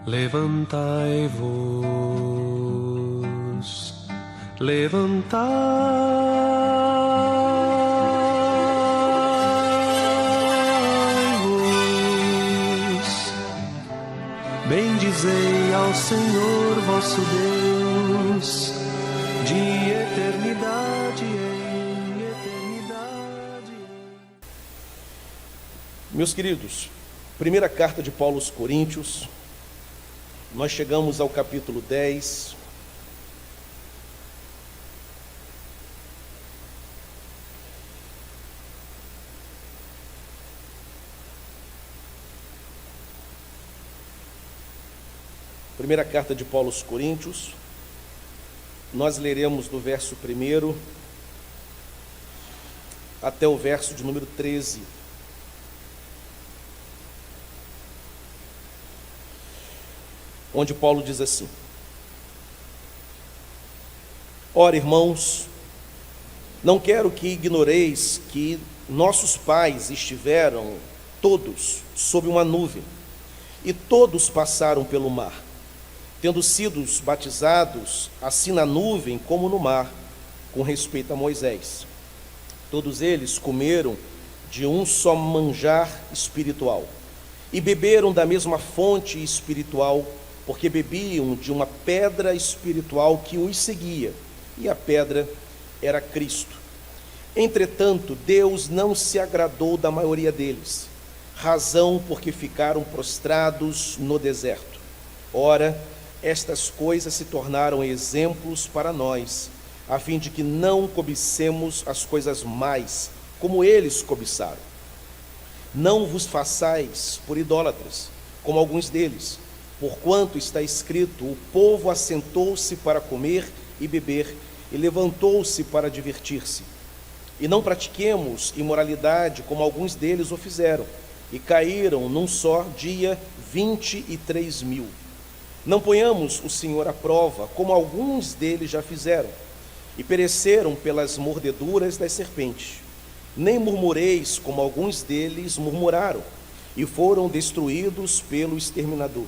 Levantai-vos, levantai-vos, bendizei ao Senhor vosso Deus, de eternidade em eternidade. Meus queridos, primeira carta de Paulo aos Coríntios, nós chegamos ao capítulo 10. Primeira carta de Paulo aos Coríntios, nós leremos do verso 1 até o verso de número 13. Onde Paulo diz assim: Ora, irmãos, não quero que ignoreis que nossos pais estiveram todos sob uma nuvem, e todos passaram pelo mar, tendo sido batizados, assim na nuvem como no mar, com respeito a Moisés. Todos eles comeram de um só manjar espiritual, e beberam da mesma fonte espiritual, porque bebiam de uma pedra espiritual que os seguia, e a pedra era Cristo. Entretanto, Deus não se agradou da maioria deles, razão porque ficaram prostrados no deserto. Ora, estas coisas se tornaram exemplos para nós, a fim de que não cobicemos as coisas mais, como eles cobiçaram. Não vos façais por idólatras, como alguns deles, porquanto está escrito: o povo assentou-se para comer e beber, e levantou-se para divertir-se. E não pratiquemos imoralidade, como alguns deles o fizeram, e caíram num só dia 23.000. Não ponhamos o Senhor à prova, como alguns deles já fizeram, e pereceram pelas mordeduras das serpentes. Nem murmureis, como alguns deles murmuraram, e foram destruídos pelo exterminador.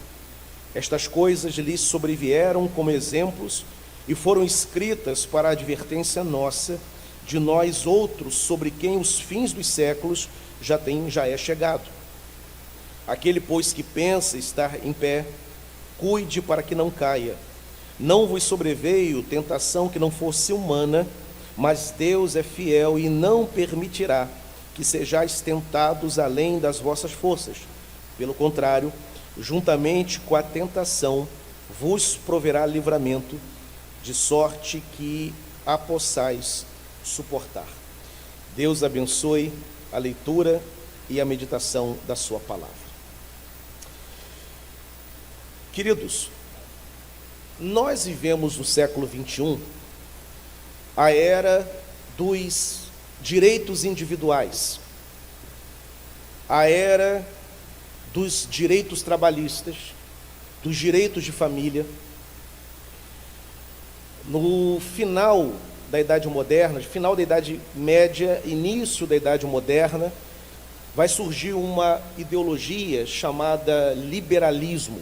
Estas coisas lhes sobrevieram como exemplos e foram escritas para a advertência nossa, de nós outros, sobre quem os fins dos séculos já é chegado. Aquele, pois, que pensa estar em pé, cuide para que não caia. Não vos sobreveio tentação que não fosse humana, mas Deus é fiel e não permitirá que sejais tentados além das vossas forças. Pelo contrário, juntamente com a tentação, vos proverá livramento, de sorte que a possais suportar. Deus abençoe a leitura e a meditação da sua palavra. Queridos, nós vivemos no século 21 a era dos direitos individuais, a era dos direitos trabalhistas, dos direitos de família. No final da Idade Moderna, final da Idade Média, início da Idade Moderna, vai surgir uma ideologia chamada liberalismo,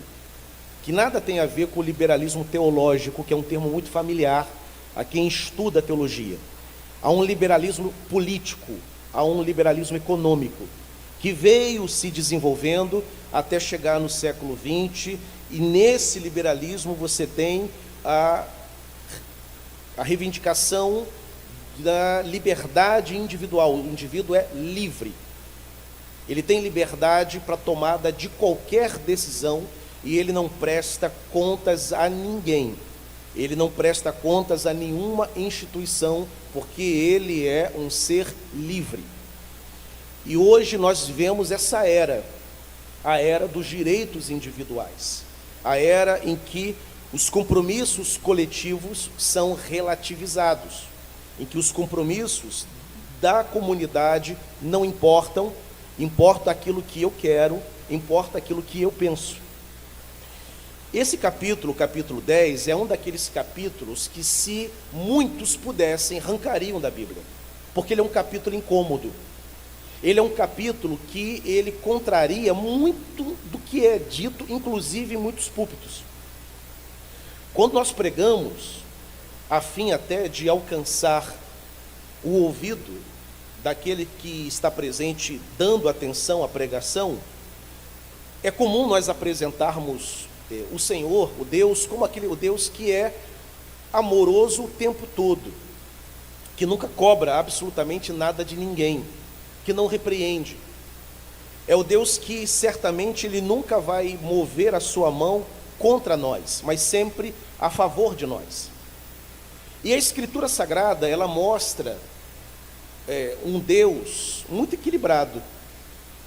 que nada tem a ver com o liberalismo teológico, que é um termo muito familiar a quem estuda teologia. Há um liberalismo político, há um liberalismo econômico, que veio se desenvolvendo até chegar no século XX, e nesse liberalismo você tem a reivindicação da liberdade individual. O indivíduo é livre, ele tem liberdade para a tomada de qualquer decisão, e ele não presta contas a ninguém, ele não presta contas a nenhuma instituição, porque ele é um ser livre. E hoje nós vivemos essa era, a era dos direitos individuais, a era em que os compromissos coletivos são relativizados, em que os compromissos da comunidade não importam, importa aquilo que eu quero, importa aquilo que eu penso. Esse capítulo, o capítulo 10, é um daqueles capítulos que, se muitos pudessem, arrancariam da Bíblia, porque ele é um capítulo incômodo. Ele é um capítulo que ele contraria muito do que é dito, inclusive em muitos púlpitos. Quando nós pregamos, a fim até de alcançar o ouvido daquele que está presente dando atenção à pregação, é comum nós apresentarmos o Senhor, o Deus, como o Deus que é amoroso o tempo todo, que nunca cobra absolutamente nada de ninguém, que não repreende. É o Deus que certamente ele nunca vai mover a sua mão contra nós, mas sempre a favor de nós. E a Escritura Sagrada, ela mostra um Deus muito equilibrado,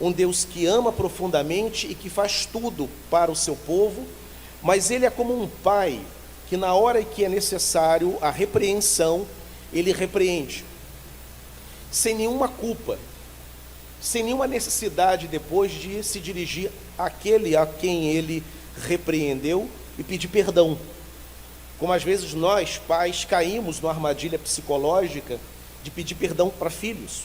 um Deus que ama profundamente e que faz tudo para o seu povo, mas ele é como um pai que na hora em que é necessário a repreensão, ele repreende, sem nenhuma culpa, sem nenhuma necessidade depois de se dirigir àquele a quem ele repreendeu e pedir perdão. Como às vezes nós, pais, caímos numa armadilha psicológica de pedir perdão para filhos.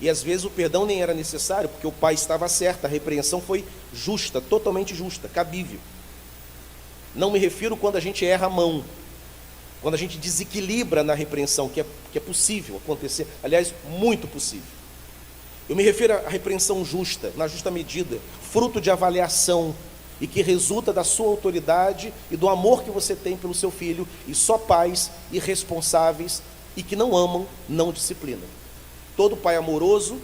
E às vezes o perdão nem era necessário, porque o pai estava certo, a repreensão foi justa, totalmente justa, cabível. Não me refiro quando a gente erra a mão, quando a gente desequilibra na repreensão, que é possível acontecer, aliás, muito possível. Eu me refiro à repreensão justa, na justa medida, fruto de avaliação, e que resulta da sua autoridade e do amor que você tem pelo seu filho, e só pais irresponsáveis e que não amam, não disciplinam. Todo pai amoroso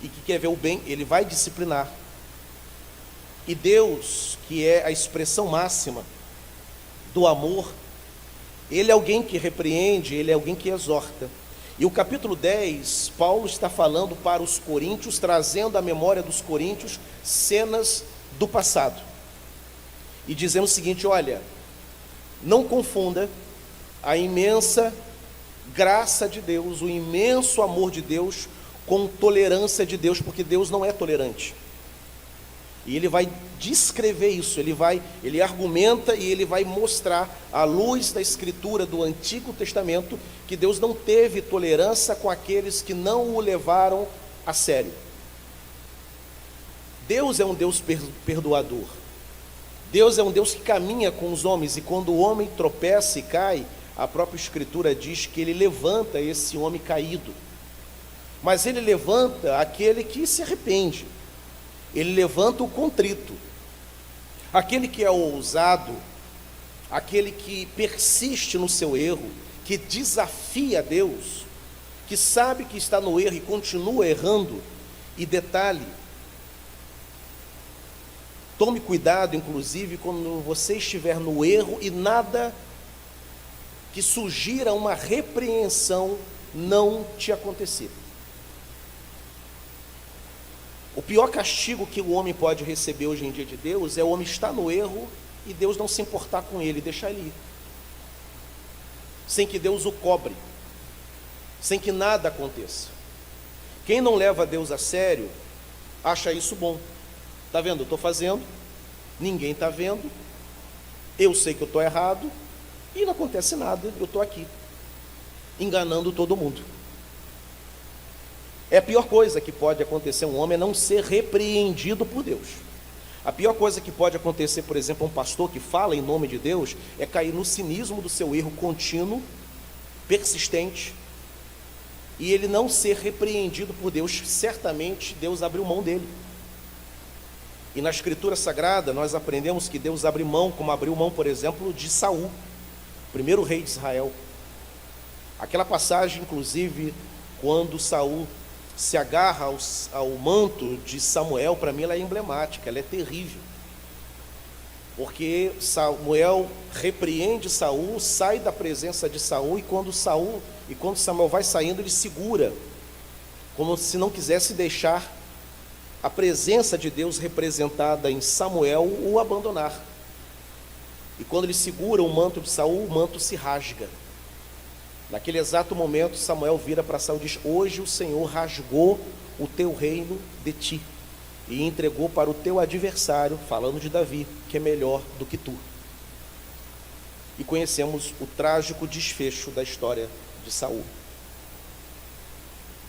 e que quer ver o bem, ele vai disciplinar. E Deus, que é a expressão máxima do amor, ele é alguém que repreende, ele é alguém que exorta. E o capítulo 10, Paulo está falando para os coríntios, trazendo à memória dos coríntios cenas do passado. E dizendo o seguinte: olha, não confunda a imensa graça de Deus, o imenso amor de Deus com tolerância de Deus, porque Deus não é tolerante. E ele vai descrever isso, ele argumenta e ele vai mostrar, à luz da escritura do Antigo Testamento, que Deus não teve tolerância com aqueles que não o levaram a sério. Deus é um Deus perdoador. Deus é um Deus que caminha com os homens, e quando o homem tropeça e cai, a própria Escritura diz que ele levanta esse homem caído. Mas ele levanta aquele que se arrepende, ele levanta o contrito, aquele que é ousado, aquele que persiste no seu erro, que desafia Deus, que sabe que está no erro e continua errando. E detalhe, tome cuidado, inclusive, quando você estiver no erro e nada que sugira uma repreensão não te acontecer. O pior castigo que o homem pode receber hoje em dia de Deus é o homem estar no erro e Deus não se importar com ele, deixar ele ir, sem que Deus o cobre, sem que nada aconteça. Quem não leva Deus a sério, acha isso bom. Está vendo? Eu estou fazendo, ninguém está vendo, eu sei que eu estou errado, e não acontece nada, eu estou aqui, enganando todo mundo. É a pior coisa que pode acontecer a um homem, é não ser repreendido por Deus. A pior coisa que pode acontecer, por exemplo, a um pastor que fala em nome de Deus, é cair no cinismo do seu erro contínuo, persistente, e ele não ser repreendido por Deus. Certamente Deus abriu mão dele. E na Escritura Sagrada nós aprendemos que Deus abre mão, como abriu mão, por exemplo, de Saul, primeiro rei de Israel. Aquela passagem, inclusive, quando Saul se agarra ao manto de Samuel, para mim ela é emblemática, ela é terrível. Porque Samuel repreende Saul, sai da presença de Saul, e quando Samuel vai saindo, ele segura, como se não quisesse deixar a presença de Deus representada em Samuel o abandonar. E quando ele segura o manto de Saul, o manto se rasga. Naquele exato momento, Samuel vira para Saul e diz: hoje o Senhor rasgou o teu reino de ti e entregou para o teu adversário, falando de Davi, que é melhor do que tu. E conhecemos o trágico desfecho da história de Saul.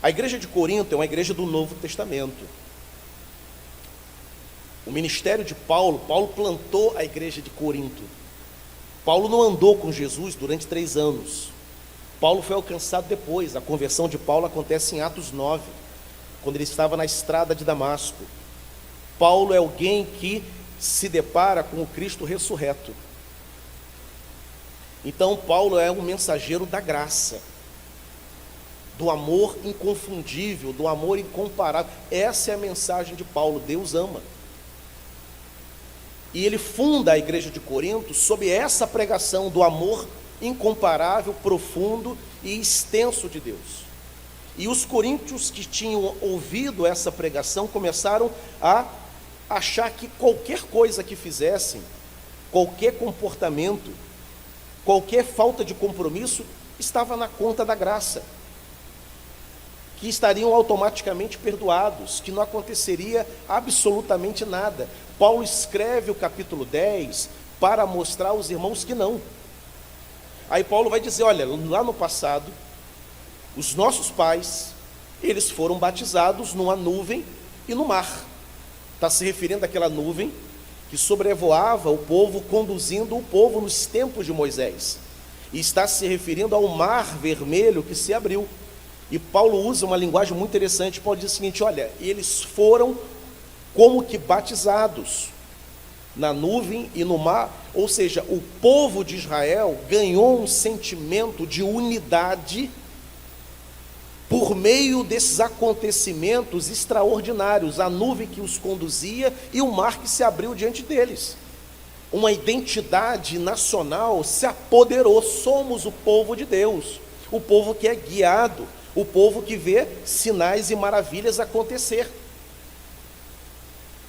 A igreja de Corinto é uma igreja do Novo Testamento. O ministério de Paulo plantou a igreja de Corinto. Paulo não andou com Jesus durante 3 anos. Paulo foi alcançado depois. A conversão de Paulo acontece em Atos 9, quando ele estava na estrada de Damasco. Paulo é alguém que se depara com o Cristo ressurreto. Então Paulo é um mensageiro da graça, do amor inconfundível, do amor incomparável. Essa é a mensagem de Paulo: Deus ama. E ele funda a igreja de Corinto sob essa pregação do amor incomparável, profundo e extenso de Deus. E os coríntios que tinham ouvido essa pregação começaram a achar que qualquer coisa que fizessem, qualquer comportamento, qualquer falta de compromisso, estava na conta da graça, que estariam automaticamente perdoados, que não aconteceria absolutamente nada. Paulo escreve o capítulo 10 para mostrar aos irmãos que não. Aí Paulo vai dizer: olha, lá no passado, os nossos pais, eles foram batizados numa nuvem e no mar. Está se referindo àquela nuvem que sobrevoava o povo, conduzindo o povo nos tempos de Moisés. E está se referindo ao mar vermelho que se abriu. E Paulo usa uma linguagem muito interessante. Paulo diz o seguinte: olha, eles foram como que batizados na nuvem e no mar, ou seja, o povo de Israel ganhou um sentimento de unidade por meio desses acontecimentos extraordinários, a nuvem que os conduzia e o mar que se abriu diante deles. Uma identidade nacional se apoderou. Somos o povo de Deus, o povo que é guiado, o povo que vê sinais e maravilhas acontecer.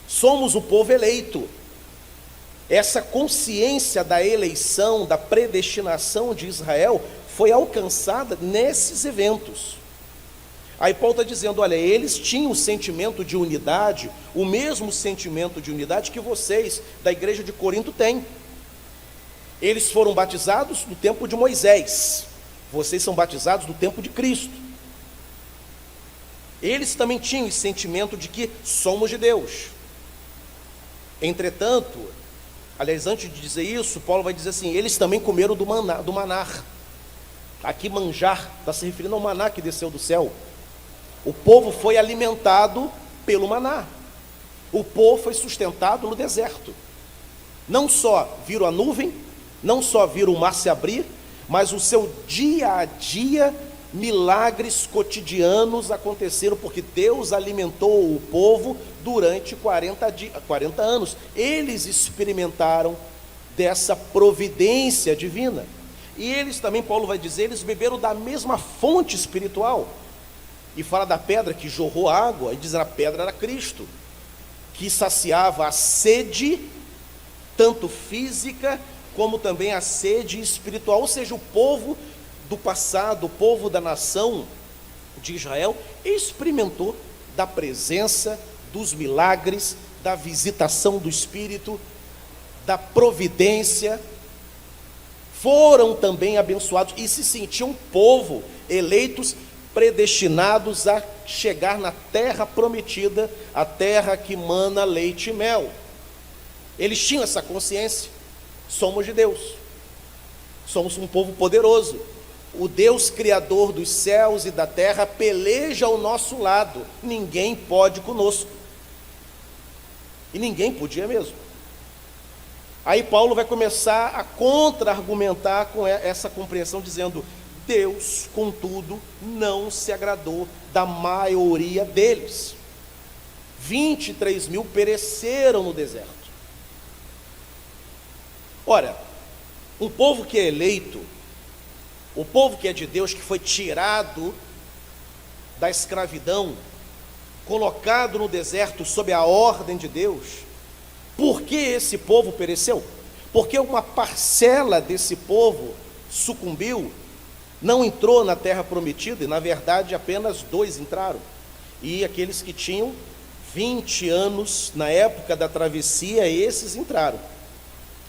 Somos o povo eleito. Essa consciência da eleição, da predestinação de Israel foi alcançada nesses eventos. Aí Paulo está dizendo: olha, eles tinham o sentimento de unidade, o mesmo sentimento de unidade que vocês da igreja de Corinto têm. Eles foram batizados no tempo de Moisés, vocês são batizados no tempo de Cristo. Eles também tinham esse sentimento de que somos de Deus. Entretanto, aliás, antes de dizer isso, Paulo vai dizer assim: eles também comeram do maná. Aqui manjar está se referindo ao maná que desceu do céu. O povo foi alimentado pelo maná. O povo foi sustentado no deserto. Não só viram a nuvem, não só viram o mar se abrir, mas o seu dia a dia, milagres cotidianos aconteceram, porque Deus alimentou o povo durante 40 anos. Eles experimentaram dessa providência divina. E eles também, Paulo vai dizer, eles beberam da mesma fonte espiritual. E fala da pedra que jorrou água, e diz que a pedra era Cristo, que saciava a sede, tanto física, como também a sede espiritual. Ou seja, o povo do passado, o povo da nação de Israel, experimentou da presença, dos milagres, da visitação do Espírito, da providência. Foram também abençoados e se sentiam povo, eleitos, predestinados a chegar na terra prometida, a terra que mana leite e mel. Eles tinham essa consciência: somos de Deus, somos um povo poderoso. O Deus criador dos céus e da terra peleja ao nosso lado, ninguém pode conosco. E ninguém podia mesmo. Aí Paulo vai começar a contra-argumentar com essa compreensão, dizendo: Deus, contudo, não se agradou da maioria deles. 23 mil pereceram no deserto. Ora, um povo que é eleito, o povo que é de Deus, que foi tirado da escravidão, colocado no deserto sob a ordem de Deus, por que esse povo pereceu? Porque uma parcela desse povo sucumbiu, não entrou na terra prometida, e na verdade apenas 2 entraram, e aqueles que tinham 20 anos na época da travessia, esses entraram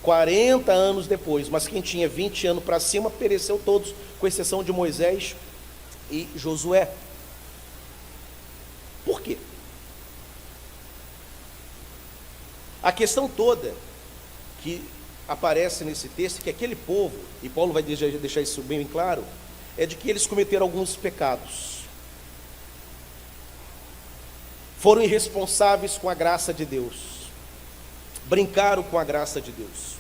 40 anos depois, mas quem tinha 20 anos para cima pereceu todos, com exceção de Moisés e Josué. A questão toda que aparece nesse texto, que aquele povo, e Paulo vai deixar isso bem claro, é de que eles cometeram alguns pecados. Foram irresponsáveis com a graça de Deus. Brincaram com a graça de Deus.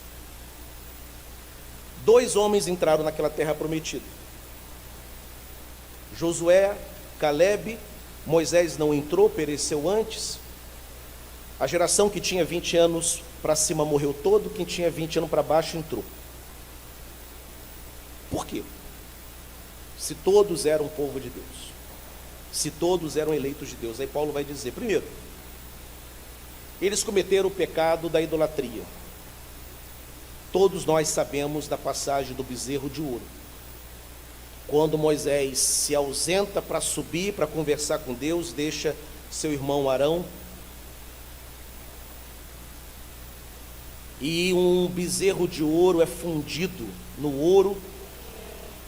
2 homens entraram naquela terra prometida. Josué, Calebe, Moisés não entrou, pereceu antes. A geração que tinha 20 anos para cima morreu todo, quem tinha 20 anos para baixo entrou. Por quê? Se todos eram povo de Deus, se todos eram eleitos de Deus, aí Paulo vai dizer, primeiro, eles cometeram o pecado da idolatria. Todos nós sabemos da passagem do bezerro de ouro. Quando Moisés se ausenta para subir, para conversar com Deus, deixa seu irmão Arão, e um bezerro de ouro é fundido no ouro,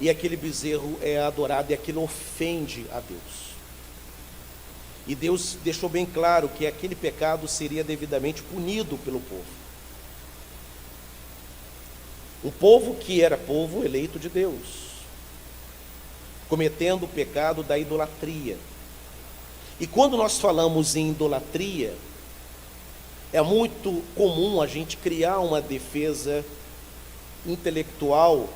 e aquele bezerro é adorado, e aquilo ofende a Deus. E Deus deixou bem claro que aquele pecado seria devidamente punido pelo povo. Um povo que era povo eleito de Deus, cometendo o pecado da idolatria. E quando nós falamos em idolatria, é muito comum a gente criar uma defesa intelectual,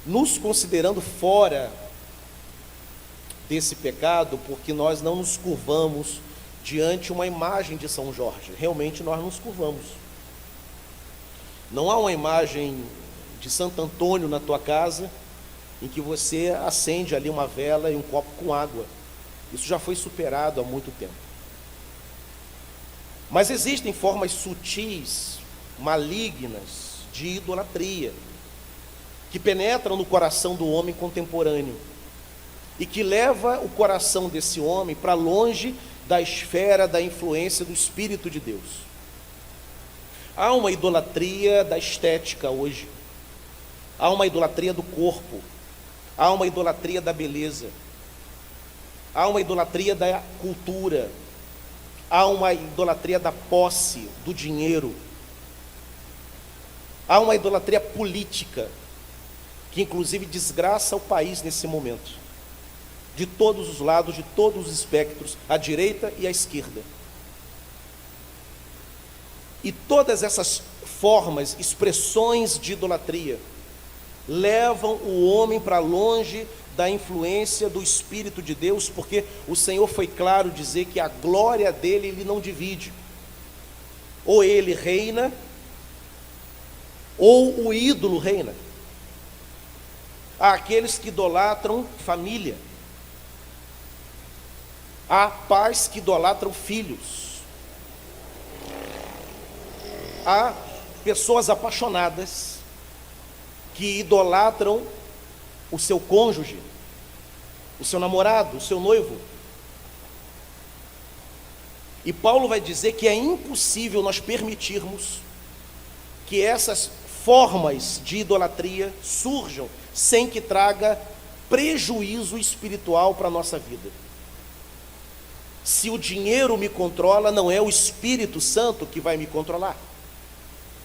nos considerando fora desse pecado, porque nós não nos curvamos diante uma imagem de São Jorge. Realmente nós nos curvamos. Não há uma imagem de Santo Antônio na tua casa, em que você acende ali uma vela e um copo com água. Isso já foi superado há muito tempo. Mas existem formas sutis, malignas, de idolatria, que penetram no coração do homem contemporâneo, e que leva o coração desse homem para longe da esfera da influência do Espírito de Deus. Há uma idolatria da estética hoje, há uma idolatria do corpo, há uma idolatria da beleza, há uma idolatria da cultura, há uma idolatria da posse, do dinheiro, há uma idolatria política, que inclusive desgraça o país nesse momento, de todos os lados, de todos os espectros, à direita e à esquerda. E todas essas formas, expressões de idolatria, levam o homem para longe da influência do Espírito de Deus, porque o Senhor foi claro dizer que a glória dele ele não divide. Ou ele reina, ou o ídolo reina. Há aqueles que idolatram família, há pais que idolatram filhos, há pessoas apaixonadas que idolatram o seu cônjuge, o seu namorado, o seu noivo. E Paulo vai dizer que é impossível nós permitirmos que essas formas de idolatria surjam sem que traga prejuízo espiritual para a nossa vida. Se o dinheiro me controla, não é o Espírito Santo que vai me controlar.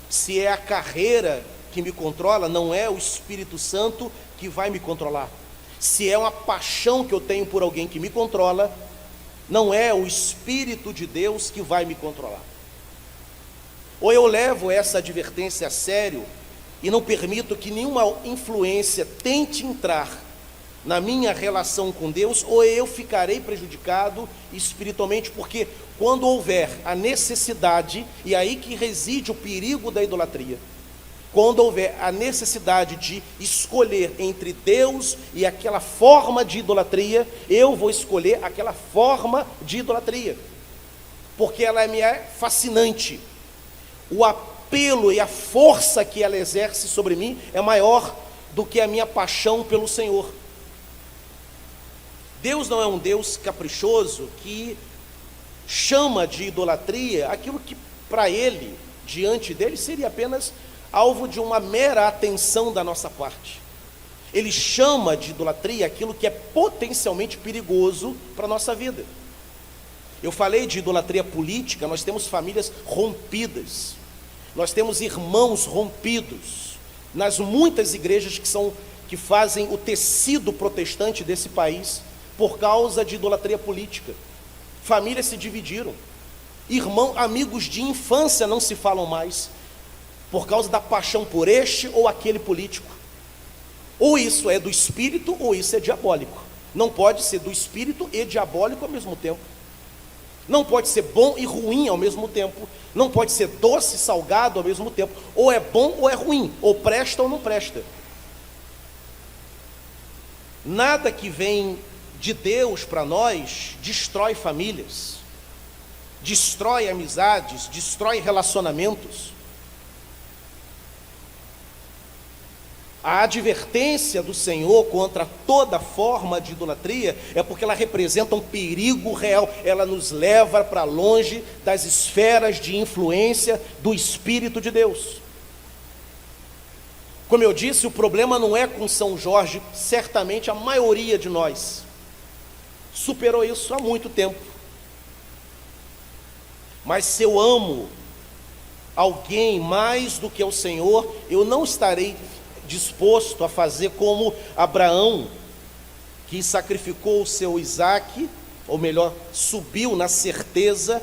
Se é a carreira que me controla, não é o Espírito Santo que vai me controlar. Se é uma paixão que eu tenho por alguém que me controla, não é o Espírito de Deus que vai me controlar. Ou eu levo essa advertência a sério e não permito que nenhuma influência tente entrar na minha relação com Deus, ou eu ficarei prejudicado espiritualmente, porque quando houver a necessidade, e aí que reside o perigo da idolatria, quando houver a necessidade de escolher entre Deus e aquela forma de idolatria, eu vou escolher aquela forma de idolatria, porque ela me é fascinante. O apelo e a força que ela exerce sobre mim é maior do que a minha paixão pelo Senhor. Deus não é um Deus caprichoso que chama de idolatria aquilo que para Ele, diante dele, seria apenas alvo de uma mera atenção da nossa parte. Ele chama de idolatria aquilo que é potencialmente perigoso para a nossa vida. Eu falei de idolatria política, nós temos famílias rompidas, nós temos irmãos rompidos, nas muitas igrejas que fazem o tecido protestante desse país, por causa de idolatria política. Famílias se dividiram, amigos de infância não se falam mais, por causa da paixão por este ou aquele político. Ou isso é do espírito, ou isso é diabólico. Não pode ser do espírito e diabólico ao mesmo tempo. Não pode ser bom e ruim ao mesmo tempo. Não pode ser doce e salgado ao mesmo tempo. Ou é bom ou é ruim, ou presta ou não presta. Nada que vem de Deus para nós destrói famílias, destrói amizades, destrói relacionamentos. A advertência do Senhor contra toda forma de idolatria é porque ela representa um perigo real, ela nos leva para longe das esferas de influência do Espírito de Deus. Como eu disse, o problema não é com São Jorge, certamente a maioria de nós superou isso há muito tempo. Mas se eu amo alguém mais do que o Senhor, eu não estarei disposto a fazer como Abraão, que sacrificou o seu Isaque, ou melhor, subiu na certeza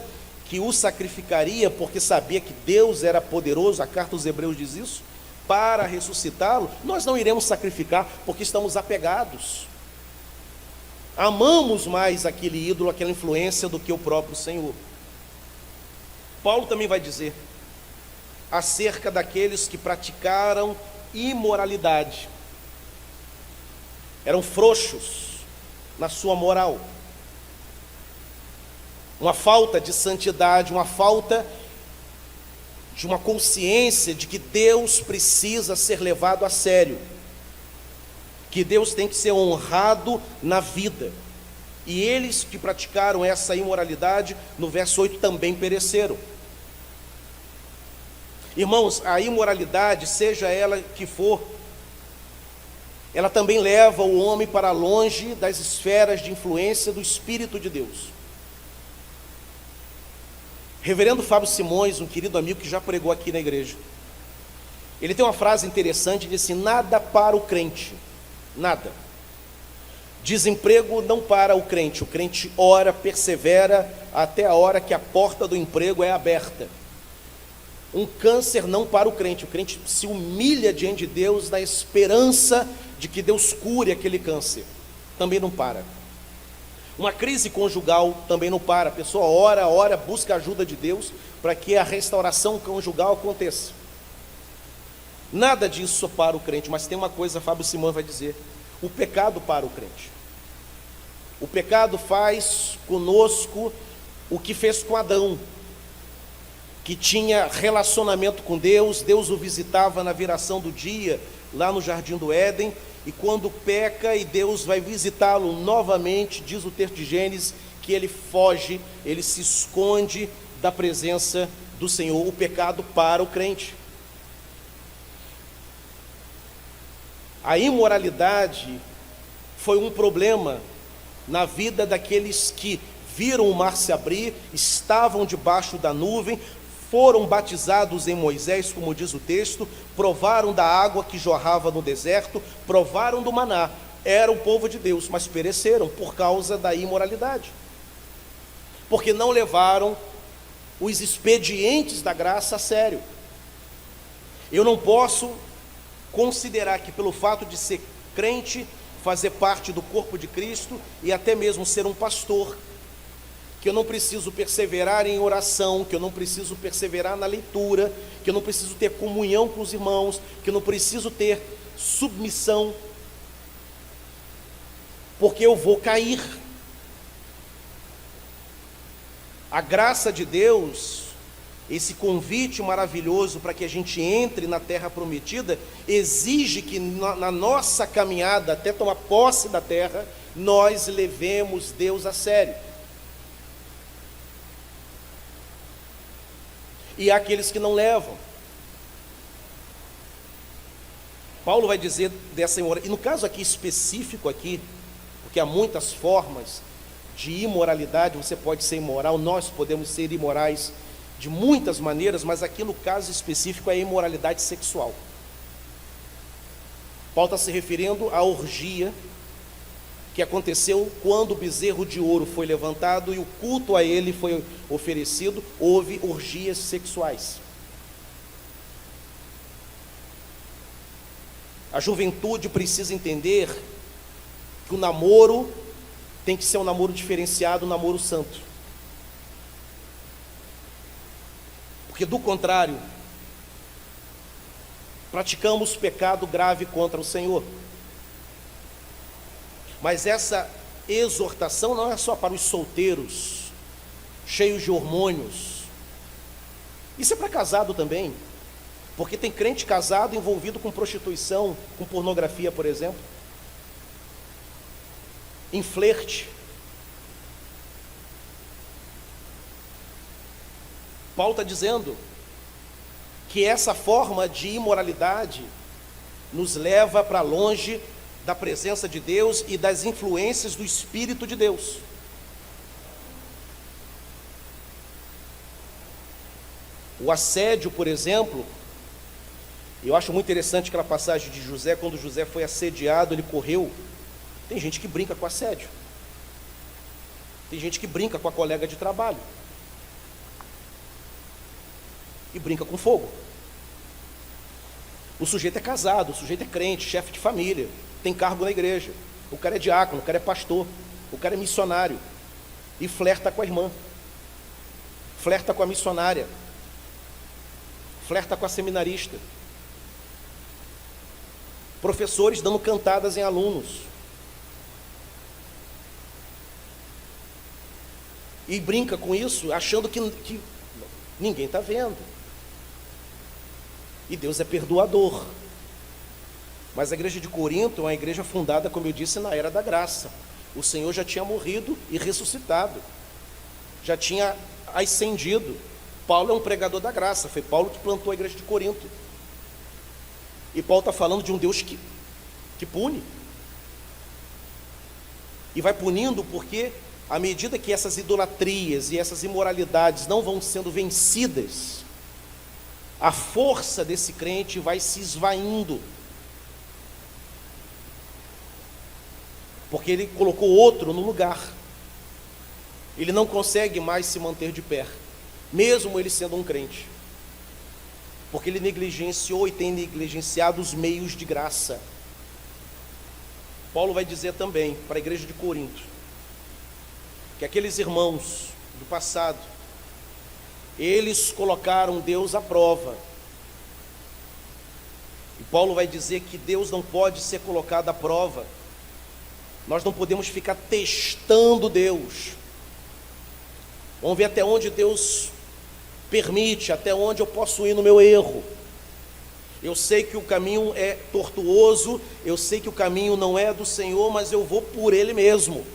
que o sacrificaria, porque sabia que Deus era poderoso, a carta aos Hebreus diz isso, para ressuscitá-lo. Nós não iremos sacrificar, porque estamos apegados, amamos mais aquele ídolo, aquela influência, do que o próprio Senhor. Paulo também vai dizer acerca daqueles que praticaram imoralidade, eram frouxos na sua moral, uma falta de santidade, uma falta de uma consciência de que Deus precisa ser levado a sério, que Deus tem que ser honrado na vida. E eles que praticaram essa imoralidade, no verso 8, também pereceram. Irmãos, a imoralidade, seja ela que for, ela também leva o homem para longe das esferas de influência do Espírito de Deus. Reverendo Fábio Simões, um querido amigo que já pregou aqui na igreja, ele tem uma frase interessante, ele diz assim: nada para o crente, nada. Desemprego não para o crente ora, persevera até a hora que a porta do emprego é aberta. Um câncer não para o crente se humilha diante de Deus na esperança de que Deus cure aquele câncer, também não para. Uma crise conjugal também não para, a pessoa ora, busca a ajuda de Deus para que a restauração conjugal aconteça. Nada disso para o crente, mas tem uma coisa, Fábio Simões vai dizer: o pecado para o crente. O pecado faz conosco o que fez com Adão, que tinha relacionamento com Deus, Deus o visitava na viração do dia, lá no Jardim do Éden, e quando peca e Deus vai visitá-lo novamente, diz o texto de Gênesis, que ele foge, ele se esconde da presença do Senhor. O pecado para o crente. A imoralidade foi um problema na vida daqueles que viram o mar se abrir, estavam debaixo da nuvem, foram batizados em Moisés, como diz o texto, provaram da água que jorrava no deserto, provaram do maná, era o povo de Deus, mas pereceram por causa da imoralidade, porque não levaram os expedientes da graça a sério. Eu não posso considerar que pelo fato de ser crente, fazer parte do corpo de Cristo e até mesmo ser um pastor, que eu não preciso perseverar em oração, que eu não preciso perseverar na leitura, que eu não preciso ter comunhão com os irmãos, que eu não preciso ter submissão, porque eu vou cair. A graça de Deus, esse convite maravilhoso para que a gente entre na terra prometida, exige que na nossa caminhada até tomar posse da terra, nós levemos Deus a sério. E há aqueles que não levam. Paulo vai dizer dessa imoralidade, e no caso aqui específico aqui, porque há muitas formas de imoralidade. Você pode ser imoral, nós podemos ser imorais de muitas maneiras, mas aqui no caso específico é a imoralidade sexual. Paulo está se referindo à orgia que aconteceu quando o bezerro de ouro foi levantado e o culto a ele foi oferecido. Houve orgias sexuais. A juventude precisa entender que o namoro tem que ser um namoro diferenciado, um namoro santo. Porque do contrário, praticamos pecado grave contra o Senhor. Mas essa exortação não é só para os solteiros, cheios de hormônios. Isso é para casado também. Porque tem crente casado envolvido com prostituição, com pornografia, por exemplo. Em flerte. Paulo está dizendo que essa forma de imoralidade nos leva para longe da presença de Deus e das influências do Espírito de Deus. O assédio, por exemplo, eu acho muito interessante aquela passagem de José, quando José foi assediado, ele correu. Tem gente que brinca com assédio. Tem gente que brinca com a colega de trabalho. E brinca com fogo. O sujeito é casado, o sujeito é crente, chefe de família, tem cargo na igreja. O cara é diácono, o cara é pastor, o cara é missionário. E flerta com a irmã. Flerta com a missionária. Flerta com a seminarista. Professores dando cantadas em alunos. E brinca com isso, achando que ninguém está vendo. E Deus é perdoador. Mas a igreja de Corinto é uma igreja fundada, como eu disse, na era da graça. O Senhor já tinha morrido e ressuscitado. Já tinha ascendido. Paulo é um pregador da graça. Foi Paulo que plantou a igreja de Corinto. E Paulo está falando de um Deus que pune. E vai punindo porque, à medida que essas idolatrias e essas imoralidades não vão sendo vencidas, a força desse crente vai se esvaindo. Porque ele colocou outro no lugar. Ele não consegue mais se manter de pé, mesmo ele sendo um crente. Porque ele negligenciou e tem negligenciado os meios de graça. Paulo vai dizer também para a igreja de Corinto que aqueles irmãos do passado, eles colocaram Deus à prova. E Paulo vai dizer que Deus não pode ser colocado à prova. Nós não podemos ficar testando Deus. Vamos ver até onde Deus permite, até onde eu posso ir no meu erro. Eu sei que o caminho é tortuoso, eu sei que o caminho não é do Senhor, mas eu vou por Ele mesmo.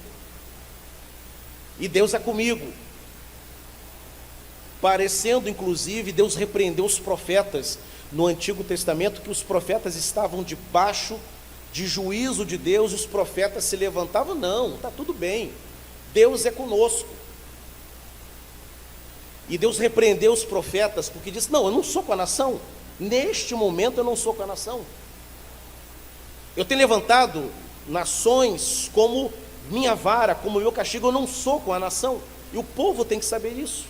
E Deus é comigo. Parecendo, inclusive, Deus repreendeu os profetas no Antigo Testamento, que os profetas estavam debaixo de juízo de Deus, e os profetas se levantavam. Não, está tudo bem, Deus é conosco. E Deus repreendeu os profetas, porque disse: não, eu não sou com a nação, neste momento eu não sou com a nação. Eu tenho levantado nações como minha vara, como meu castigo, eu não sou com a nação. E o povo tem que saber isso,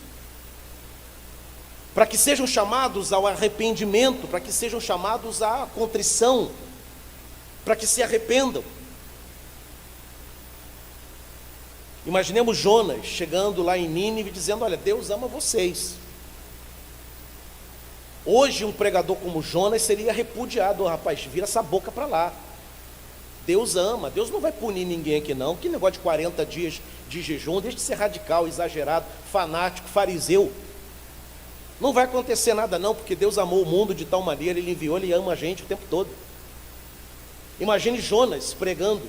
para que sejam chamados ao arrependimento, para que sejam chamados à contrição, para que se arrependam. Imaginemos Jonas chegando lá em Nínive dizendo: olha, Deus ama vocês. Hoje um pregador como Jonas seria repudiado. Rapaz, vira essa boca para lá. Deus ama, Deus não vai punir ninguém aqui não. Que negócio de 40 dias de jejum, deixa de ser radical, exagerado, fanático, fariseu. Não vai acontecer nada não, porque Deus amou o mundo de tal maneira, Ele enviou, Ele ama a gente o tempo todo. Imagine Jonas pregando,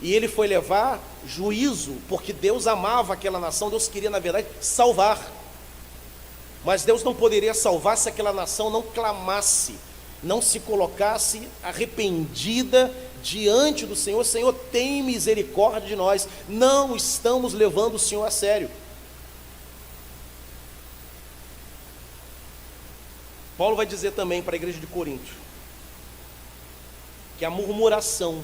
e ele foi levar juízo, porque Deus amava aquela nação, Deus queria, na verdade, salvar. Mas Deus não poderia salvar se aquela nação não clamasse, não se colocasse arrependida diante do Senhor: Senhor, tem misericórdia de nós, não estamos levando o Senhor a sério. Paulo vai dizer também para a igreja de Corinto que a murmuração,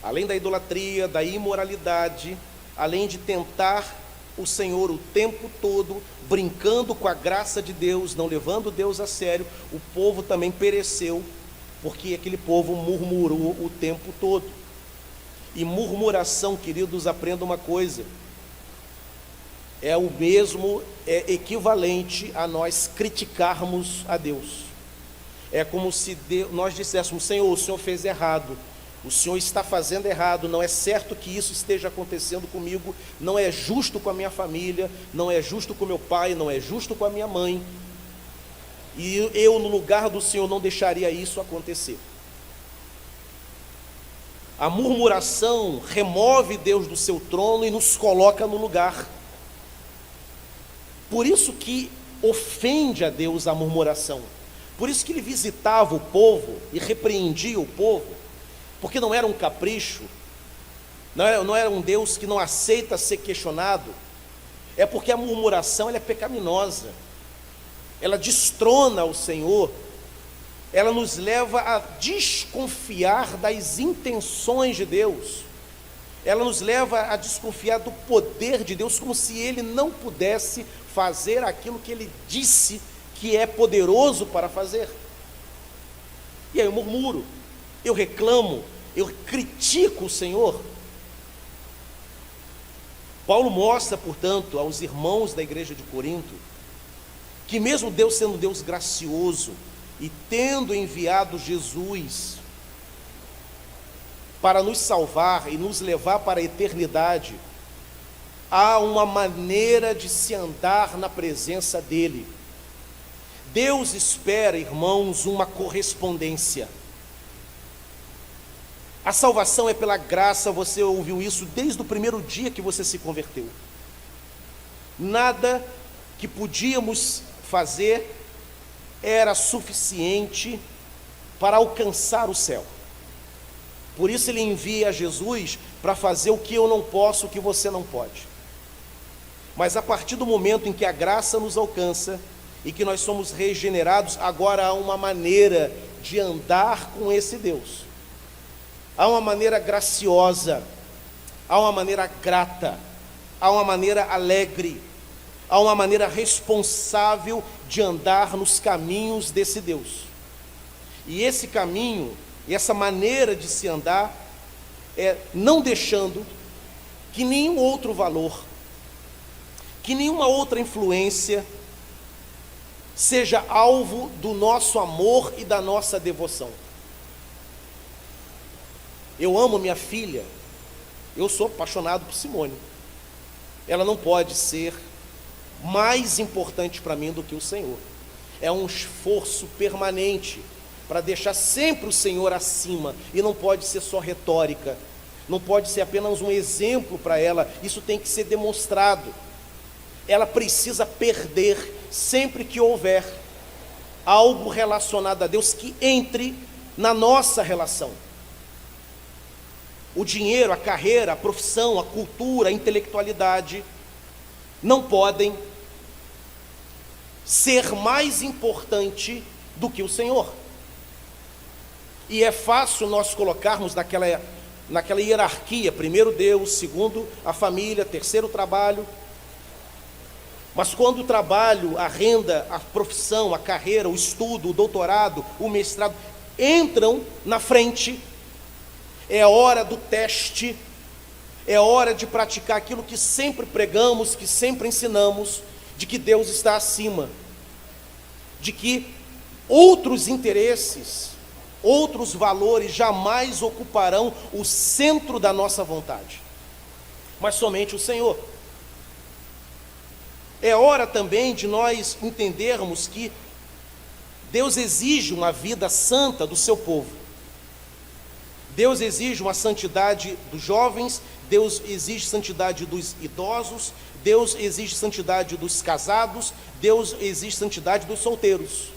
além da idolatria, da imoralidade, além de tentar o Senhor o tempo todo, brincando com a graça de Deus, não levando Deus a sério, o povo também pereceu, porque aquele povo murmurou o tempo todo. E murmuração, queridos, aprenda uma coisa: é o mesmo, é equivalente a nós criticarmos a Deus. É como se nós disséssemos: Senhor, o Senhor fez errado, o Senhor está fazendo errado, não é certo que isso esteja acontecendo comigo, não é justo com a minha família, não é justo com meu pai, não é justo com a minha mãe, e eu, no lugar do Senhor, não deixaria isso acontecer. A murmuração remove Deus do seu trono e nos coloca no lugar. Por isso que ofende a Deus a murmuração. Por isso que ele visitava o povo e repreendia o povo, porque não era um capricho, não era um Deus que não aceita ser questionado. É porque a murmuração, ela é pecaminosa, ela destrona o Senhor, ela nos leva a desconfiar das intenções de Deus, ela nos leva a desconfiar do poder de Deus, como se Ele não pudesse fazer aquilo que Ele disse que é poderoso para fazer. E aí eu murmuro, eu reclamo, eu critico o Senhor. Paulo mostra, portanto, aos irmãos da igreja de Corinto, que mesmo Deus sendo Deus gracioso e tendo enviado Jesus para nos salvar e nos levar para a eternidade, há uma maneira de se andar na presença dEle. Deus espera, irmãos, uma correspondência. A salvação é pela graça, você ouviu isso desde o primeiro dia que você se converteu. Nada que podíamos fazer era suficiente para alcançar o céu. Por isso Ele envia Jesus para fazer o que eu não posso, o que você não pode. Mas a partir do momento em que a graça nos alcança e que nós somos regenerados, agora há uma maneira de andar com esse Deus. Há uma maneira graciosa, há uma maneira grata, há uma maneira alegre, há uma maneira responsável de andar nos caminhos desse Deus. E esse caminho, e essa maneira de se andar, é não deixando que nenhum outro valor, que nenhuma outra influência seja alvo do nosso amor e da nossa devoção. Eu amo minha filha, eu sou apaixonado por Simone. Ela não pode ser mais importante para mim do que o Senhor. É um esforço permanente para deixar sempre o Senhor acima, e não pode ser só retórica, não pode ser apenas um exemplo para ela, isso tem que ser demonstrado. Ela precisa perder sempre que houver algo relacionado a Deus que entre na nossa relação. O dinheiro, a carreira, a profissão, a cultura, a intelectualidade não podem ser mais importante do que o Senhor. E é fácil nós colocarmos naquela hierarquia: primeiro Deus, segundo a família, terceiro o trabalho. Mas quando o trabalho, a renda, a profissão, a carreira, o estudo, o doutorado, o mestrado entram na frente, é hora do teste, é hora de praticar aquilo que sempre pregamos, que sempre ensinamos, de que Deus está acima, de que outros interesses, outros valores jamais ocuparão o centro da nossa vontade, mas somente o Senhor. É hora também de nós entendermos que Deus exige uma vida santa do seu povo. Deus exige uma santidade dos jovens, Deus exige santidade dos idosos, Deus exige santidade dos casados, Deus exige santidade dos solteiros.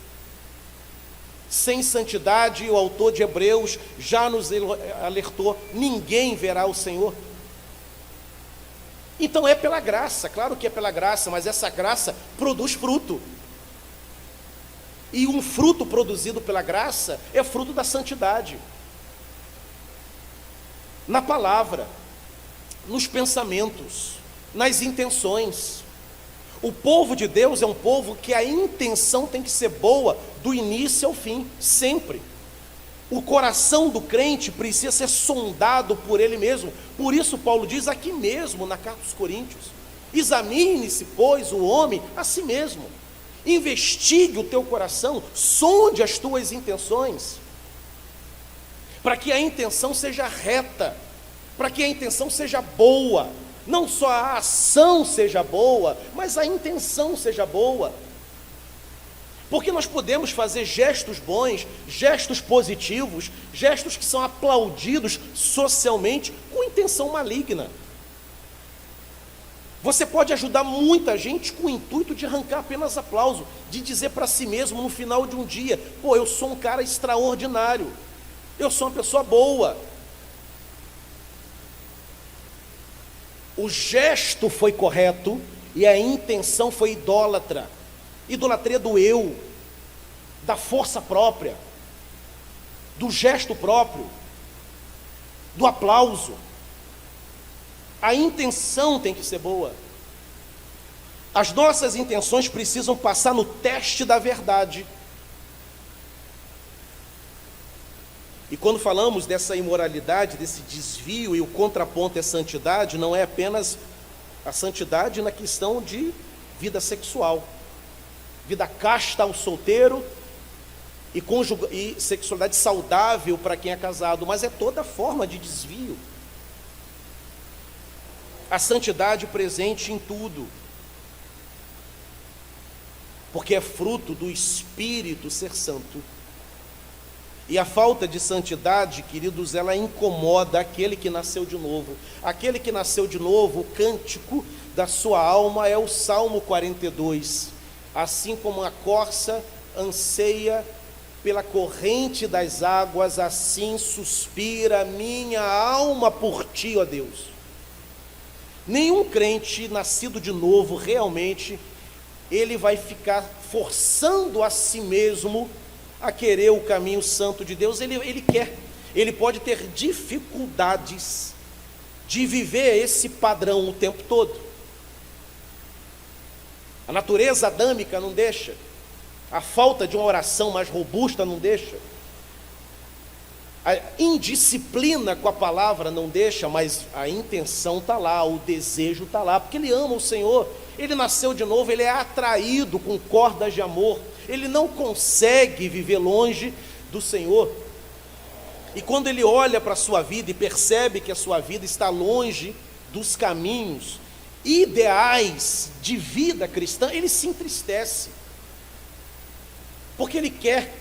Sem santidade, o autor de Hebreus já nos alertou, ninguém verá o Senhor. Então é pela graça, claro que é pela graça, mas essa graça produz fruto. E um fruto produzido pela graça é fruto da santidade. Na palavra, nos pensamentos, nas intenções. O povo de Deus é um povo que a intenção tem que ser boa do início ao fim, sempre. O coração do crente precisa ser sondado por ele mesmo. Por isso Paulo diz aqui mesmo na carta aos Coríntios: examine-se, pois, o homem a si mesmo. Investigue o teu coração, sonde as tuas intenções, para que a intenção seja reta, para que a intenção seja boa. Não só a ação seja boa, mas a intenção seja boa. Porque nós podemos fazer gestos bons, gestos positivos, gestos que são aplaudidos socialmente com intenção maligna. Você pode ajudar muita gente com o intuito de arrancar apenas aplauso, de dizer para si mesmo no final de um dia: pô, eu sou um cara extraordinário, eu sou uma pessoa boa. O gesto foi correto e a intenção foi idólatra. Idolatria do eu, da força própria, do gesto próprio, do aplauso. A intenção tem que ser boa. As nossas intenções precisam passar no teste da verdade. E quando falamos dessa imoralidade, desse desvio, e o contraponto é santidade, não é apenas a santidade na questão de vida sexual, vida casta ao solteiro e sexualidade saudável para quem é casado, mas é toda forma de desvio. A santidade presente em tudo, porque é fruto do Espírito ser santo. E a falta de santidade, queridos, ela incomoda aquele que nasceu de novo. Aquele que nasceu de novo, o cântico da sua alma é o Salmo 42. Assim como a corça anseia pela corrente das águas, assim suspira minha alma por ti, ó Deus. Nenhum crente nascido de novo, realmente, ele vai ficar forçando a si mesmo a querer o caminho santo de Deus. Ele pode ter dificuldades de viver esse padrão o tempo todo. A natureza adâmica não deixa, a falta de uma oração mais robusta não deixa, a indisciplina com a palavra não deixa, mas a intenção está lá, o desejo está lá, porque ele ama o Senhor, ele nasceu de novo, ele é atraído com cordas de amor, ele não consegue viver longe do Senhor. E quando ele olha para a sua vida e percebe que a sua vida está longe dos caminhos ideais de vida cristã, ele se entristece, porque ele quer.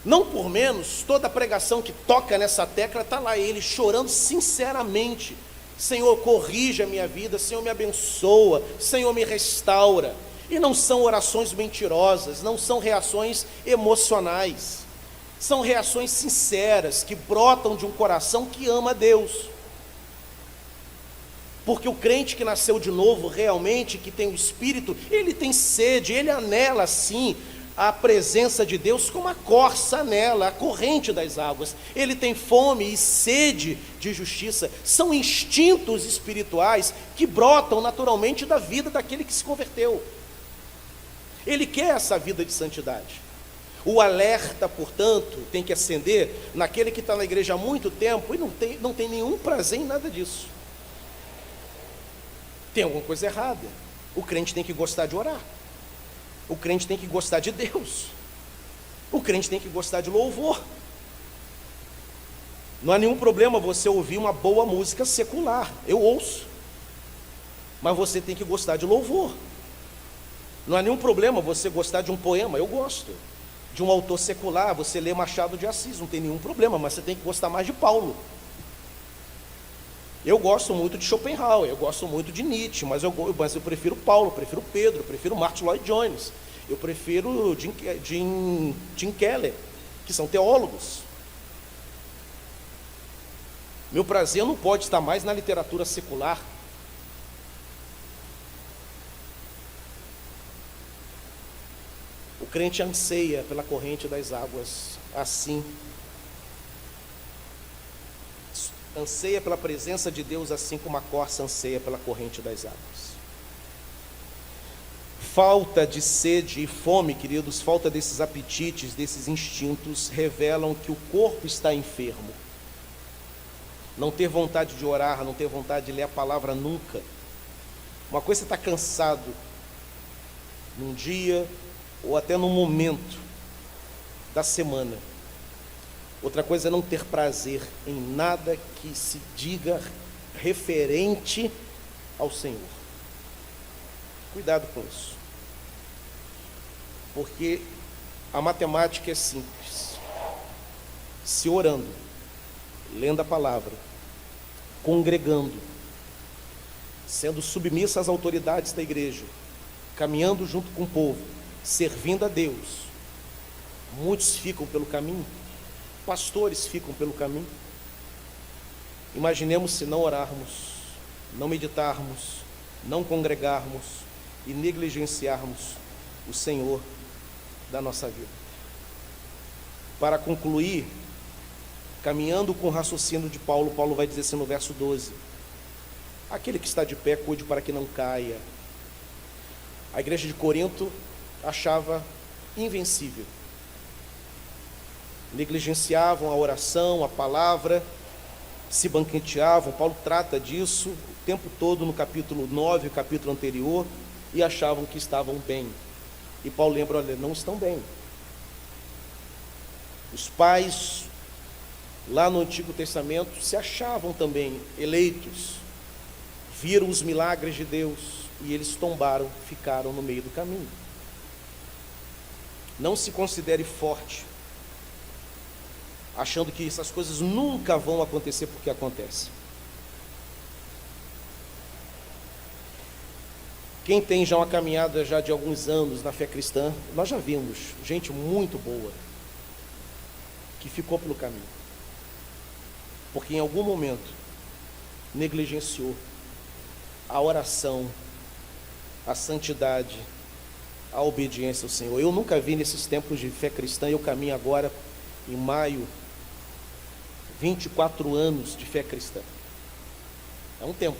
Não por menos, toda pregação que toca nessa tecla, está lá ele chorando sinceramente: Senhor, corrija a minha vida, Senhor, me abençoa, Senhor, me restaura. E não são orações mentirosas, não são reações emocionais, são reações sinceras, que brotam de um coração que ama a Deus. Porque o crente que nasceu de novo, realmente, que tem o Espírito, ele tem sede, ele anela sim a presença de Deus como a corça anela a corrente das águas. Ele tem fome e sede de justiça. São instintos espirituais que brotam naturalmente da vida daquele que se converteu. Ele quer essa vida de santidade. O alerta, portanto, tem que acender naquele que está na igreja há muito tempo e não tem nenhum prazer em nada disso. Tem alguma coisa errada. O crente tem que gostar de orar. O crente tem que gostar de Deus. O crente tem que gostar de louvor. Não há nenhum problema você ouvir uma boa música secular. Eu ouço. Mas você tem que gostar de louvor. Não há nenhum problema você gostar de um poema. Eu gosto. De um autor secular, você lê Machado de Assis. Não tem nenhum problema, mas você tem que gostar mais de Paulo. Eu gosto muito de Schopenhauer, eu gosto muito de Nietzsche, mas eu prefiro Paulo, prefiro Pedro, prefiro Martin Lloyd Jones. Eu prefiro Tim Keller, que são teólogos. Meu prazer não pode estar mais na literatura secular. O crente anseia pela corrente das águas, assim. Anseia pela presença de Deus, assim como a corça anseia pela corrente das águas. Falta de sede e fome, queridos, falta desses apetites, desses instintos, revelam que o corpo está enfermo. Não ter vontade de orar, não ter vontade de ler a palavra nunca. Uma coisa é estar cansado num dia ou até num momento da semana. Outra coisa é não ter prazer em nada que se diga referente ao Senhor. Cuidado com isso. Porque a matemática é simples. Se orando, lendo a palavra, congregando, sendo submissa às autoridades da igreja, caminhando junto com o povo, servindo a Deus, muitos ficam pelo caminho, pastores ficam pelo caminho. Imaginemos se não orarmos, não meditarmos, não congregarmos e negligenciarmos o Senhor da nossa vida. Para concluir, caminhando com o raciocínio de Paulo, Paulo vai dizer assim no verso 12: aquele que está de pé, cuide para que não caia. A igreja de Corinto achava invencível. Negligenciavam a oração, a palavra, se banqueteavam. Paulo trata disso o tempo todo no capítulo 9, o capítulo anterior, e achavam que estavam bem. E Paulo lembra, olha, não estão bem. Os pais lá no Antigo Testamento se achavam também eleitos, viram os milagres de Deus e eles tombaram, ficaram no meio do caminho. Não se considere forte, achando que essas coisas nunca vão acontecer porque acontecem. Quem tem já uma caminhada já de alguns anos na fé cristã, nós já vimos gente muito boa que ficou pelo caminho, porque em algum momento negligenciou a oração, a santidade, a obediência ao Senhor. Eu nunca vi nesses tempos de fé cristã, eu caminho agora em maio, 24 anos de fé cristã. É um tempo,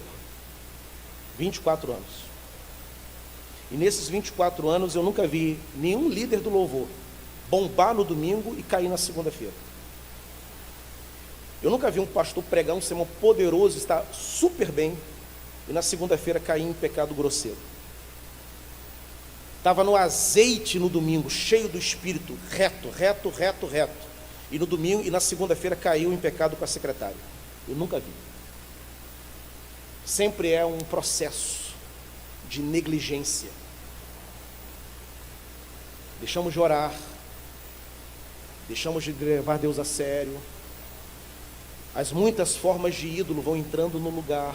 24 anos. E nesses 24 anos eu nunca vi nenhum líder do louvor bombar no domingo e cair na segunda-feira. Eu nunca vi um pastor pregar um sermão poderoso, estar super bem, e na segunda-feira cair em pecado grosseiro. Estava no azeite no domingo, cheio do Espírito, reto. E no domingo e na segunda-feira caiu em pecado com a secretária. Eu nunca vi. Sempre é um processo de negligência. Deixamos de orar, deixamos de levar Deus a sério. As muitas formas de ídolo vão entrando no lugar.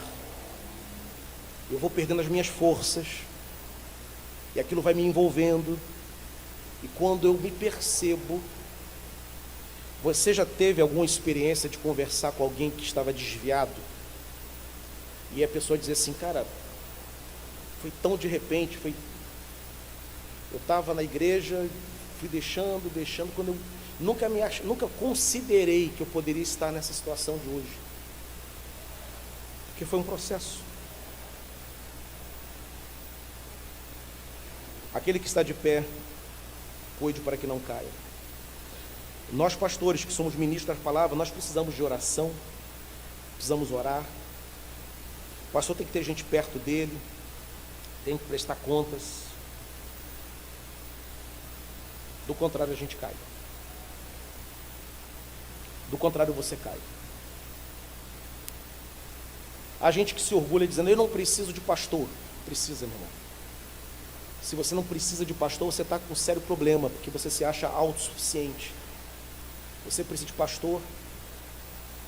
Eu vou perdendo as minhas forças. E aquilo vai me envolvendo. E quando eu me percebo, você já teve alguma experiência de conversar com alguém que estava desviado? E a pessoa dizer assim, cara, foi tão de repente, eu estava na igreja, fui deixando, quando eu nunca considerei que eu poderia estar nessa situação de hoje. Porque foi um processo. Aquele que está de pé, cuide para que não caia. Nós pastores que somos ministros da palavra, nós precisamos de oração, precisamos orar. O pastor tem que ter gente perto dele, tem que prestar contas. Do contrário, a gente cai. Do contrário, você cai. Há gente que se orgulha dizendo, eu não preciso de pastor. Precisa, meu irmão. Se você não precisa de pastor, você está com um sério problema, porque você se acha autossuficiente. Você precisa de pastor,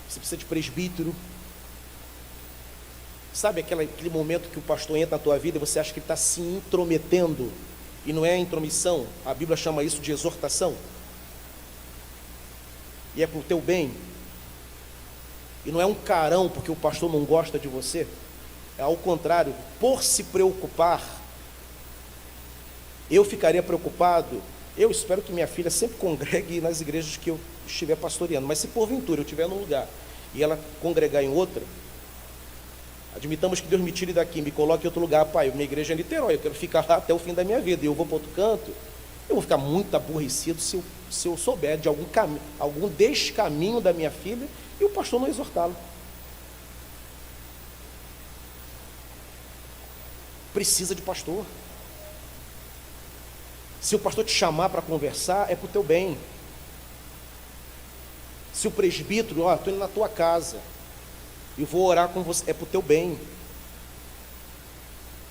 você precisa de presbítero. Sabe aquele momento que o pastor entra na tua vida e você acha que ele está se intrometendo e não é intromissão, a Bíblia chama isso de exortação, e é para o teu bem, e não é um carão porque o pastor não gosta de você, é ao contrário, por se preocupar. Eu ficaria preocupado, eu espero que minha filha sempre congregue nas igrejas que eu estiver pastoreando, mas se porventura eu estiver num lugar e ela congregar em outra, admitamos que Deus me tire daqui, me coloque em outro lugar, pai, minha igreja é em Niterói, eu quero ficar lá até o fim da minha vida, e eu vou para outro canto, eu vou ficar muito aborrecido se eu souber de algum descaminho da minha filha, e o pastor não exortá-lo. Precisa de pastor. Se o pastor te chamar para conversar, é para o teu bem. Se o presbítero, estou indo na tua casa e vou orar com você, é para o teu bem.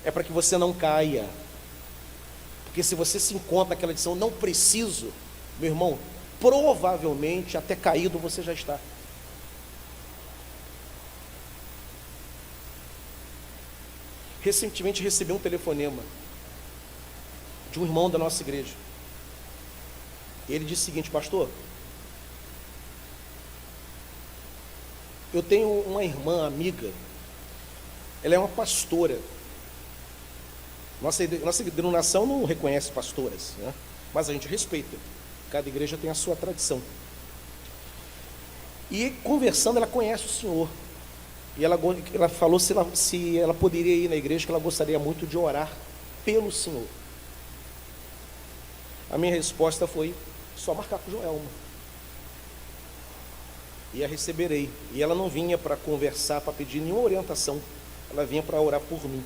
É para que você não caia. Porque se você se encontra naquela edição, não preciso, meu irmão, provavelmente até caído você já está. Recentemente recebi um telefonema de um irmão da nossa igreja. Ele disse o seguinte: pastor, eu tenho uma irmã amiga, ela é uma pastora. Nossa denominação não reconhece pastoras, né? Mas a gente respeita, cada igreja tem a sua tradição. E conversando, ela conhece o senhor, e ela falou se ela poderia ir na igreja, que ela gostaria muito de orar pelo senhor. A minha resposta foi: só marcar com o Joelma, e a receberei. E ela não vinha para conversar, para pedir nenhuma orientação, ela vinha para orar por mim.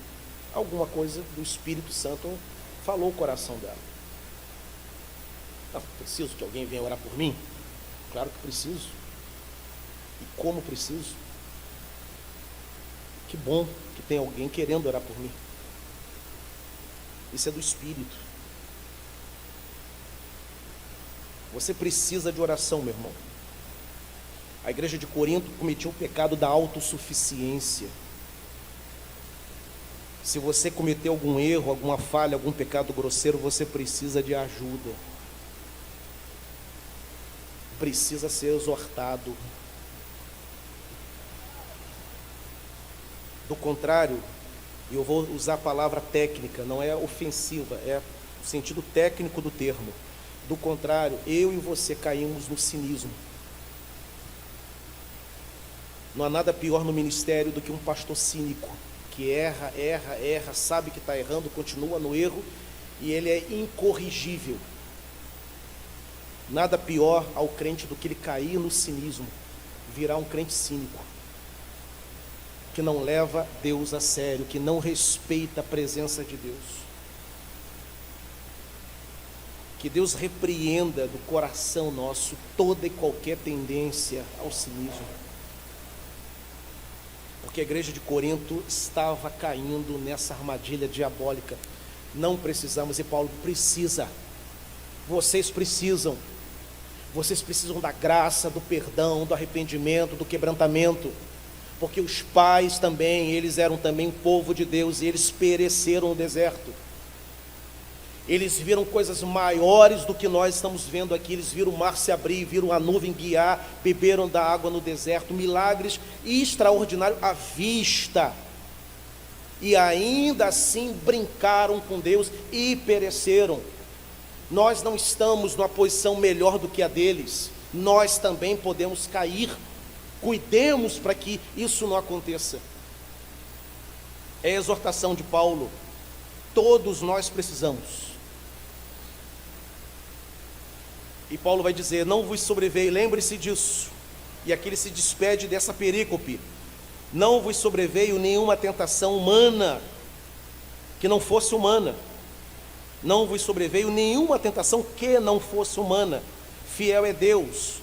Alguma coisa do Espírito Santo falou o coração dela. Preciso que alguém venha orar por mim? Claro que preciso. E como preciso? Que bom que tem alguém querendo orar por mim. Isso é do Espírito. Você precisa de oração, meu irmão. A igreja de Corinto cometia o pecado da autossuficiência. Se você cometeu algum erro, alguma falha, algum pecado grosseiro, você precisa de ajuda. Precisa ser exortado. Do contrário, eu vou usar a palavra técnica, não é ofensiva, é o sentido técnico do termo. Do contrário, eu e você caímos no cinismo. Não há nada pior no ministério do que um pastor cínico, que erra, sabe que está errando, continua no erro, e ele é incorrigível. Nada pior ao crente do que ele cair no cinismo, virar um crente cínico, que não leva Deus a sério, que não respeita a presença de Deus. Que Deus repreenda do coração nosso toda e qualquer tendência ao cinismo. Porque a igreja de Corinto estava caindo nessa armadilha diabólica. Não precisamos, e Paulo precisa. Vocês precisam da graça, do perdão, do arrependimento, do quebrantamento. Porque os pais também, eles eram também povo de Deus, e eles pereceram no deserto. Eles viram coisas maiores do que nós estamos vendo aqui. Eles viram o mar se abrir, viram a nuvem guiar, beberam da água no deserto, milagres extraordinários à vista. E ainda assim brincaram com Deus e pereceram. Nós não estamos numa posição melhor do que a deles. Nós também podemos cair. Cuidemos para que isso não aconteça. É a exortação de Paulo. Todos nós precisamos. E Paulo vai dizer: não vos sobreveio, lembre-se disso. E aqui ele se despede dessa perícope. Não vos sobreveio nenhuma tentação humana que não fosse humana. Não vos sobreveio nenhuma tentação que não fosse humana. Fiel é Deus,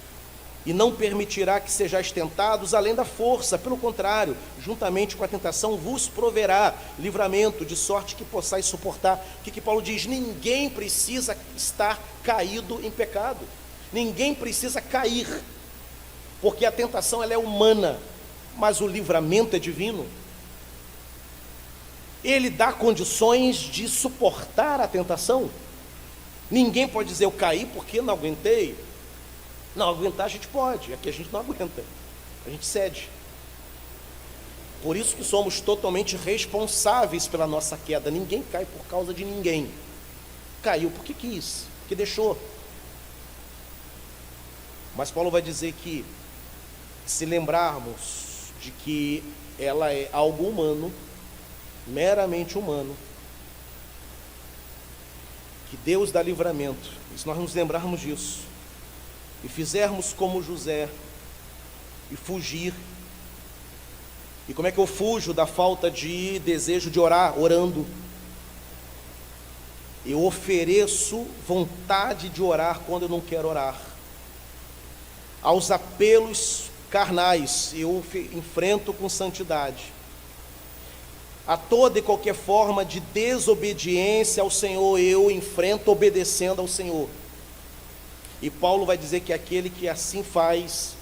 e não permitirá que sejais tentados além da força. Pelo contrário, juntamente com a tentação vos proverá livramento, de sorte que possais suportar. O que Paulo diz? Ninguém precisa estar caído em pecado. Ninguém precisa cair, porque a tentação ela é humana, mas o livramento é divino. Ele dá condições de suportar a tentação. Ninguém pode dizer eu caí porque não aguentei. Não, aguentar a gente pode, aqui a gente não aguenta, a gente cede. Por isso que somos totalmente responsáveis pela nossa queda. Ninguém cai por causa de ninguém. Caiu porque quis, porque deixou. Mas Paulo vai dizer que, se lembrarmos de que ela é algo humano, meramente humano, que Deus dá livramento, e se nós nos lembrarmos disso, e fizermos como José, e fugir. E como é que eu fujo da falta de desejo de orar? Orando. Eu ofereço vontade de orar quando eu não quero orar. Aos apelos carnais, eu enfrento com santidade. A toda e qualquer forma de desobediência ao Senhor, eu enfrento obedecendo ao Senhor. E Paulo vai dizer que aquele que assim faz,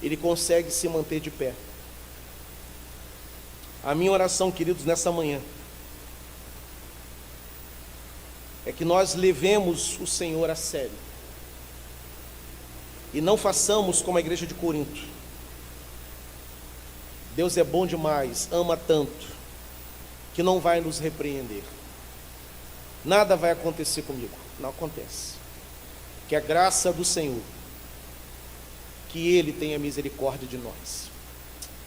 ele consegue se manter de pé. A minha oração, queridos, nessa manhã, é que nós levemos o Senhor a sério. E não façamos como a igreja de Corinto. Deus é bom demais, ama tanto, que não vai nos repreender. Nada vai acontecer comigo, não acontece. Que a graça do Senhor, que Ele tenha misericórdia de nós.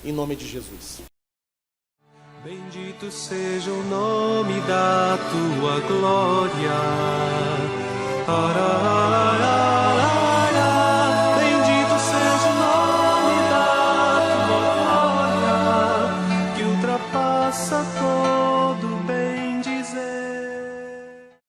Em nome de Jesus. Bendito seja o nome da tua glória.